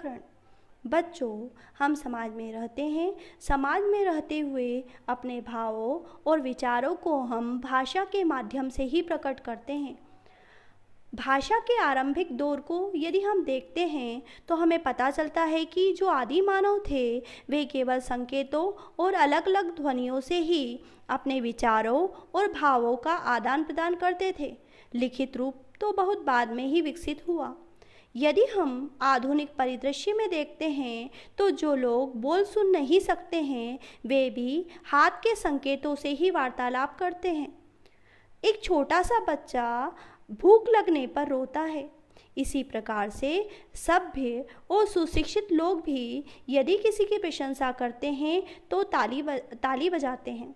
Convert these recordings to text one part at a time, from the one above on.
व्याकरण। बच्चों, हम समाज में रहते हैं। समाज में रहते हुए अपने भावों और विचारों को हम भाषा के माध्यम से ही प्रकट करते हैं। भाषा के आरंभिक दौर को यदि हम देखते हैं तो हमें पता चलता है कि जो आदि मानव थे वे केवल संकेतों और अलग अलग ध्वनियों से ही अपने विचारों और भावों का आदान प्रदान करते थे। लिखित रूप तो बहुत बाद में ही विकसित हुआ। यदि हम आधुनिक परिदृश्य में देखते हैं तो जो लोग बोल सुन नहीं सकते हैं वे भी हाथ के संकेतों से ही वार्तालाप करते हैं। एक छोटा सा बच्चा भूख लगने पर रोता है। इसी प्रकार से सभ्य और सुशिक्षित लोग भी यदि किसी की प्रशंसा करते हैं तो ताली बजाते हैं।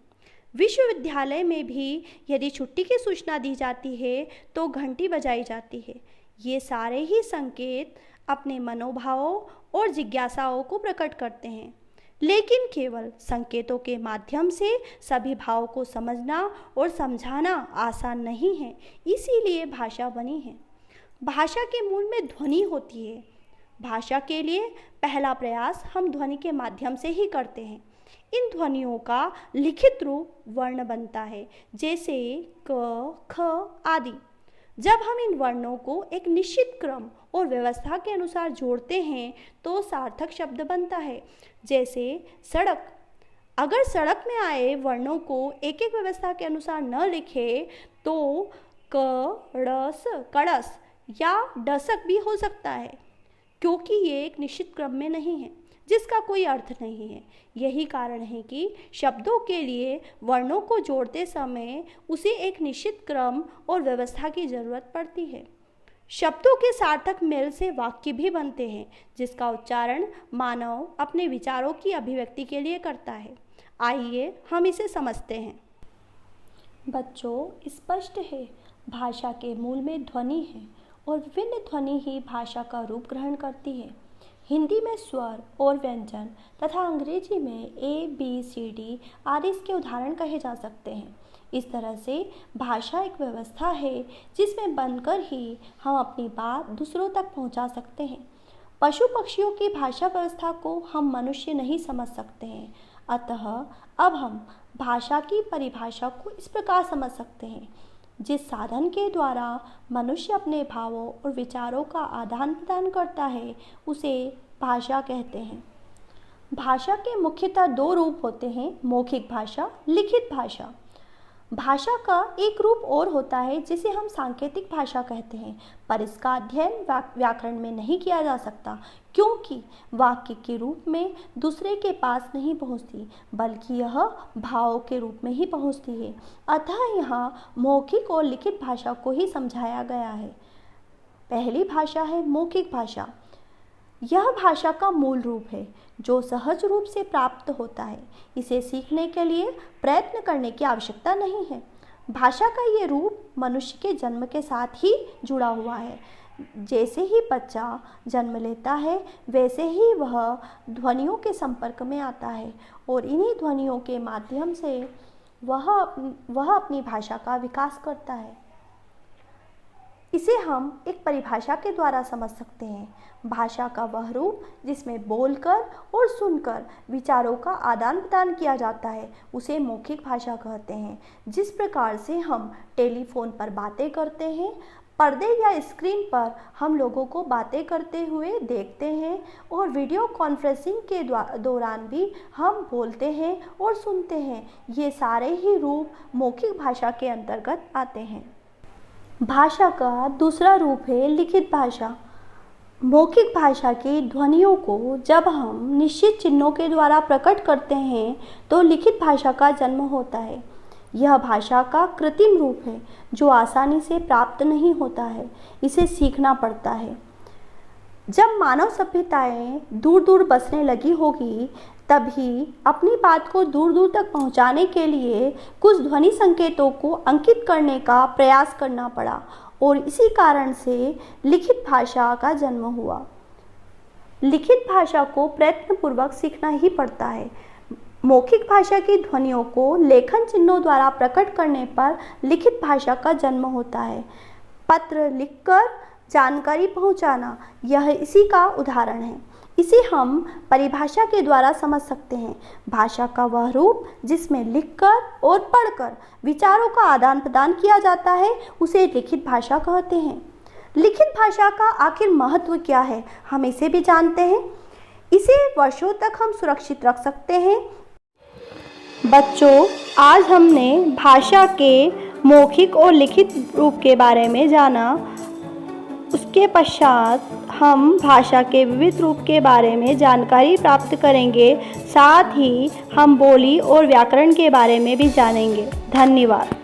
विश्वविद्यालय में भी यदि छुट्टी की सूचना दी जाती है तो घंटी बजाई जाती है। ये सारे ही संकेत अपने मनोभावों और जिज्ञासाओं को प्रकट करते हैं, लेकिन केवल संकेतों के माध्यम से सभी भावों को समझना और समझाना आसान नहीं है। इसीलिए भाषा बनी है। भाषा के मूल में ध्वनि होती है। भाषा के लिए पहला प्रयास हम ध्वनि के माध्यम से ही करते हैं। इन ध्वनियों का लिखित रूप वर्ण बनता है, जैसे क, ख आदि। जब हम इन वर्णों को एक निश्चित क्रम और व्यवस्था के अनुसार जोड़ते हैं तो सार्थक शब्द बनता है, जैसे सड़क। अगर सड़क में आए वर्णों को एक एक व्यवस्था के अनुसार न लिखे तो कड़स, कड़स या डसक भी हो सकता है, क्योंकि ये एक निश्चित क्रम में नहीं है जिसका कोई अर्थ नहीं है। यही कारण है कि शब्दों के लिए वर्णों को जोड़ते समय उसे एक निश्चित क्रम और व्यवस्था की जरूरत पड़ती है। शब्दों के सार्थक मेल से वाक्य भी बनते हैं, जिसका उच्चारण मानव अपने विचारों की अभिव्यक्ति के लिए करता है। आइए हम इसे समझते हैं। बच्चों, स्पष्ट है भाषा के मूल में ध्वनि है और विभिन्न ध्वनि ही भाषा का रूप ग्रहण करती है। हिंदी में स्वर और व्यंजन तथा अंग्रेजी में ABCD आदि इसके उदाहरण कहे जा सकते हैं। इस तरह से भाषा एक व्यवस्था है जिसमें बनकर ही हम अपनी बात दूसरों तक पहुंचा सकते हैं। पशु पक्षियों की भाषा व्यवस्था को हम मनुष्य नहीं समझ सकते हैं, अतः अब हम भाषा की परिभाषा को इस प्रकार समझ सकते हैं। जिस साधन के द्वारा मनुष्य अपने भावों और विचारों का आदान प्रदान करता है उसे भाषा कहते हैं। भाषा के मुख्यतः दो रूप होते हैं, मौखिक भाषा, लिखित भाषा। भाषा का एक रूप और होता है जिसे हम सांकेतिक भाषा कहते हैं, पर इसका अध्ययन व्याकरण में नहीं किया जा सकता, क्योंकि वाक्य के रूप में दूसरे के पास नहीं पहुंचती, बल्कि यह भावों के रूप में ही पहुंचती है। अतः यहाँ मौखिक और लिखित भाषा को ही समझाया गया है। पहली भाषा है मौखिक भाषा। यह भाषा का मूल रूप है जो सहज रूप से प्राप्त होता है। इसे सीखने के लिए प्रयत्न करने की आवश्यकता नहीं है। भाषा का ये रूप मनुष्य के जन्म के साथ ही जुड़ा हुआ है। जैसे ही बच्चा जन्म लेता है वैसे ही वह ध्वनियों के संपर्क में आता है और इन्हीं ध्वनियों के माध्यम से वह अपनी भाषा का विकास करता है। इसे हम एक परिभाषा के द्वारा समझ सकते हैं। भाषा का वह रूप जिसमें बोलकर और सुनकर विचारों का आदान प्रदान किया जाता है उसे मौखिक भाषा कहते हैं। जिस प्रकार से हम टेलीफोन पर बातें करते हैं, पर्दे या स्क्रीन पर हम लोगों को बातें करते हुए देखते हैं और वीडियो कॉन्फ्रेंसिंग के दौरान भी हम बोलते हैं और सुनते हैं, ये सारे ही रूप मौखिक भाषा के अंतर्गत आते हैं। भाषा का दूसरा रूप है लिखित भाषा। मौखिक भाषा की ध्वनियों को जब हम निश्चित चिन्हों के द्वारा प्रकट करते हैं तो लिखित भाषा का जन्म होता है। यह भाषा का कृत्रिम रूप है जो आसानी से प्राप्त नहीं होता है, इसे सीखना पड़ता है। जब मानव सभ्यताएं दूर दूर बसने लगी होगी तभी अपनी बात को दूर दूर तक पहुंचाने के लिए कुछ ध्वनि संकेतों को अंकित करने का प्रयास करना पड़ा और इसी कारण से लिखित भाषा का जन्म हुआ। लिखित भाषा को प्रयत्नपूर्वक सीखना ही पड़ता है। मौखिक भाषा की ध्वनियों को लेखन चिन्हों द्वारा प्रकट करने पर लिखित भाषा का जन्म होता है। पत्र लिखकर जानकारी पहुंचाना, यह इसी का उदाहरण है। इसे हम परिभाषा के द्वारा समझ सकते हैं। भाषा का वह रूप जिसमें लिखकर और पढ़कर विचारों का आदान प्रदान किया जाता है, उसे लिखित भाषा कहते हैं। लिखित भाषा का आखिर महत्व क्या है, हम इसे भी जानते हैं। इसे वर्षों तक हम सुरक्षित रख सकते हैं। बच्चों, आज हमने भाषा के मौखिक और लिखित रूप के बारे में जाना। उसके पश्चात हम भाषा के विविध रूप के बारे में जानकारी प्राप्त करेंगे। साथ ही हम बोली और व्याकरण के बारे में भी जानेंगे। धन्यवाद।